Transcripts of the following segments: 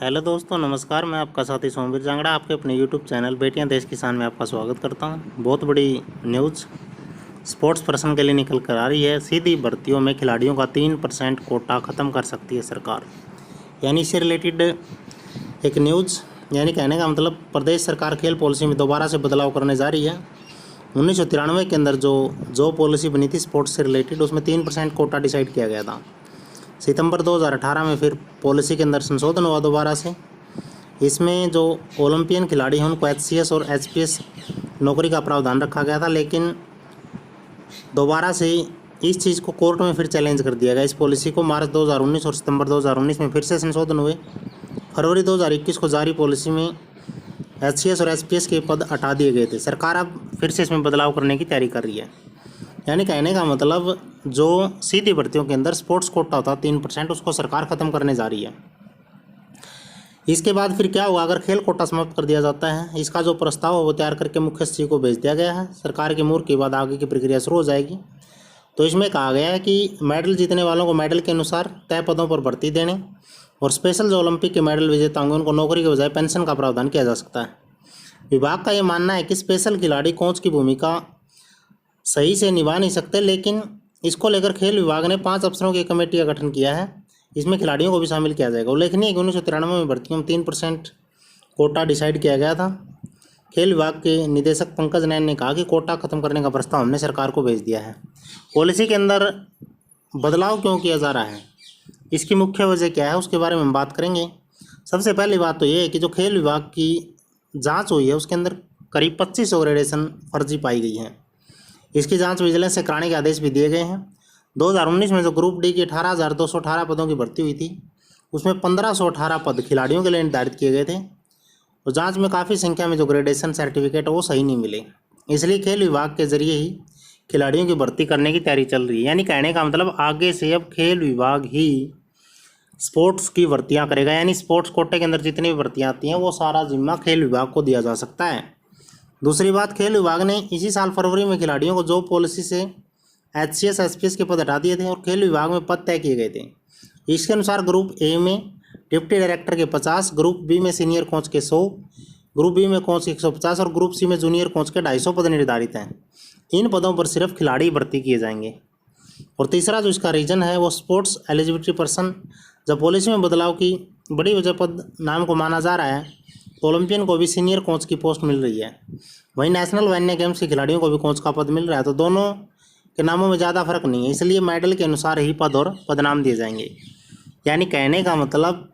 Hello दोस्तों, नमस्कार। मैं आपका साथी सोमवीर जांगड़ा आपके अपने यूट्यूब चैनल बेटियां देश किसान में आपका स्वागत करता हूं। बहुत बड़ी न्यूज़ स्पोर्ट्स पर्सन के लिए निकल कर आ रही है। सीधी भर्तियों में खिलाड़ियों का 3% कोटा ख़त्म कर सकती है सरकार। यानी इससे रिलेटेड एक न्यूज़, यानी कहने का मतलब प्रदेश सरकार खेल पॉलिसी में दोबारा से बदलाव करने जा रही है। 1993 के अंदर जो पॉलिसी बनी थी स्पोर्ट्स से रिलेटेड, उसमें 3% कोटा डिसाइड किया गया था। सितंबर 2018 में फिर पॉलिसी के अंदर संशोधन हुआ दोबारा से। इसमें जो ओलंपियन खिलाड़ी हैं उनको एचसीएस और एचपीएस नौकरी का प्रावधान रखा गया था, लेकिन दोबारा से इस चीज़ को कोर्ट में फिर चैलेंज कर दिया गया। इस पॉलिसी को मार्च 2019 और सितंबर 2019 में फिर से संशोधन हुए। फरवरी 2021 को जारी पॉलिसी में एचसीएस और एचपीएस के पद हटा दिए गए थे। सरकार अब फिर से इसमें बदलाव करने की तैयारी कर रही है। यानी कहने का मतलब जो सीधी भर्तियों के अंदर स्पोर्ट्स कोटा होता 3%, उसको सरकार ख़त्म करने जा रही है। इसके बाद फिर क्या होगा अगर खेल कोटा समाप्त कर दिया जाता है? इसका जो प्रस्ताव है वो तैयार करके मुख्य सचिव को भेज दिया गया है। सरकार की मुहर के बाद आगे की प्रक्रिया शुरू हो जाएगी। तो इसमें कहा गया है कि मेडल जीतने वालों को मेडल के अनुसार तय पदों पर भर्ती देने, और स्पेशल जो ओलंपिक के मेडल विजेता होंगे उनको नौकरी के बजाय पेंशन का प्रावधान किया जा सकता है। विभाग का ये मानना है कि स्पेशल खिलाड़ी कोच की भूमिका सही से निभा नहीं सकते, लेकिन इसको लेकर खेल विभाग ने 5 अफसरों की कमेटी का गठन किया है। इसमें खिलाड़ियों को भी शामिल किया जाएगा। उल्लेखनीय है कि 1993 में भर्तियों में 3% कोटा डिसाइड किया गया था। खेल विभाग के निदेशक पंकज नैन ने कहा कि कोटा खत्म करने का प्रस्ताव हमने सरकार को भेज दिया है। पॉलिसी के अंदर बदलाव क्यों किया जा रहा है, इसकी मुख्य वजह क्या है, उसके बारे में हम बात करेंगे। सबसे पहली बात तो ये है कि जो खेल विभाग की जाँच हुई है उसके अंदर करीब 25 ग्रेडेशन फर्जी पाई गई हैं। इसकी जांच विजिलेंस से कराने के आदेश भी दिए गए हैं। 2019 में जो ग्रुप डी की 18,218 पदों की भर्ती हुई थी, उसमें 1,518 पद खिलाड़ियों के लिए निर्धारित किए गए थे। और जांच में काफ़ी संख्या में जो ग्रेडेशन सर्टिफिकेट वो सही नहीं मिले, इसलिए खेल विभाग के जरिए ही खिलाड़ियों की भर्ती करने की तैयारी चल रही है। यानी कहने का मतलब आगे से अब खेल विभाग ही स्पोर्ट्स की भर्तियाँ करेगा। यानी स्पोर्ट्स कोटे के अंदर जितनी भी भर्तियाँ आती हैं वो सारा जिम्मा खेल विभाग को दिया जा सकता है। दूसरी बात, खेल विभाग ने इसी साल फरवरी में खिलाड़ियों को जॉब पॉलिसी से एचसीएस एचपीएस के पद हटा दिए थे और खेल विभाग में पद तय किए गए थे। इसके अनुसार ग्रुप ए में डिप्टी डायरेक्टर के 50, ग्रुप बी में सीनियर कोच के 100, ग्रुप बी में कोच के 150 और ग्रुप सी में जूनियर कोच के 250 पद निर्धारित हैं। इन पदों पर सिर्फ खिलाड़ी भर्ती किए जाएंगे। और तीसरा जो इसका रीजन है वो स्पोर्ट्स एलिजिबिलिटी पर्सन। जब पॉलिसी में बदलाव की बड़ी वजह पद नाम को माना जा रहा है, तो ओलंपियन को भी सीनियर कोच की पोस्ट मिल रही है, वहीं नेशनल वन्य गेम्स के खिलाड़ियों को भी कोच का पद मिल रहा है। तो दोनों के नामों में ज़्यादा फर्क नहीं है, इसलिए मेडल के अनुसार ही पद और पदनाम दिए जाएंगे। यानी कहने का मतलब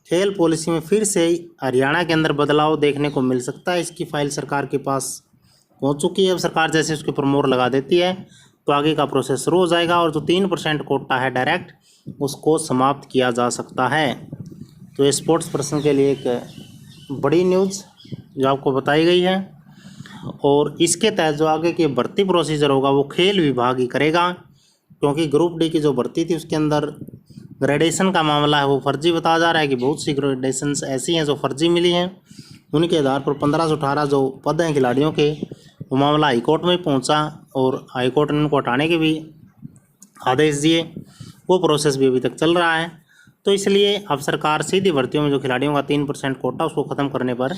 खेल पॉलिसी में फिर से हरियाणा के अंदर बदलाव देखने को मिल सकता है। इसकी फाइल सरकार के पास पहुंच चुकी है। अब सरकार जैसे उसके ऊपर मोहर लगा देती है तो आगे का प्रोसेस शुरू हो जाएगा और जो 3% कोटा है डायरेक्ट, उसको समाप्त किया जा सकता है। तो ये स्पोर्ट्स पर्सन के लिए एक बड़ी न्यूज़ जो आपको बताई गई है। और इसके तहत जो आगे की भर्ती प्रोसीजर होगा वो खेल विभाग ही करेगा, क्योंकि ग्रुप डी की जो भर्ती थी उसके अंदर ग्रेडेशन का मामला है वो फर्जी बताया जा रहा है कि बहुत सी ग्रेडेशंस ऐसी हैं जो फर्जी मिली हैं। उनके आधार पर 1518 जो पद हैं खिलाड़ियों के, वो मामला हाईकोर्ट में पहुंचा और हाईकोर्ट ने उनको हटाने के भी आदेश दिए। वो प्रोसेस भी अभी तक चल रहा है। तो इसलिए अब सरकार सीधी भर्तियों में जो खिलाड़ियों का 3% कोटा उसको ख़त्म करने पर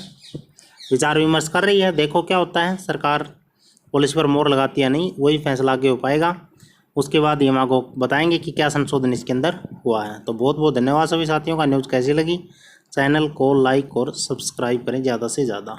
विचार विमर्श कर रही है। देखो क्या होता है, सरकार पुलिस पर मोहर लगाती है नहीं, वही फैसला आगे हो पाएगा। उसके बाद ये हम आपको बताएंगे कि क्या संशोधन इसके अंदर हुआ है। तो बहुत बहुत धन्यवाद सभी साथियों का। न्यूज़ कैसी लगी, चैनल को लाइक और सब्सक्राइब करें ज़्यादा से ज़्यादा।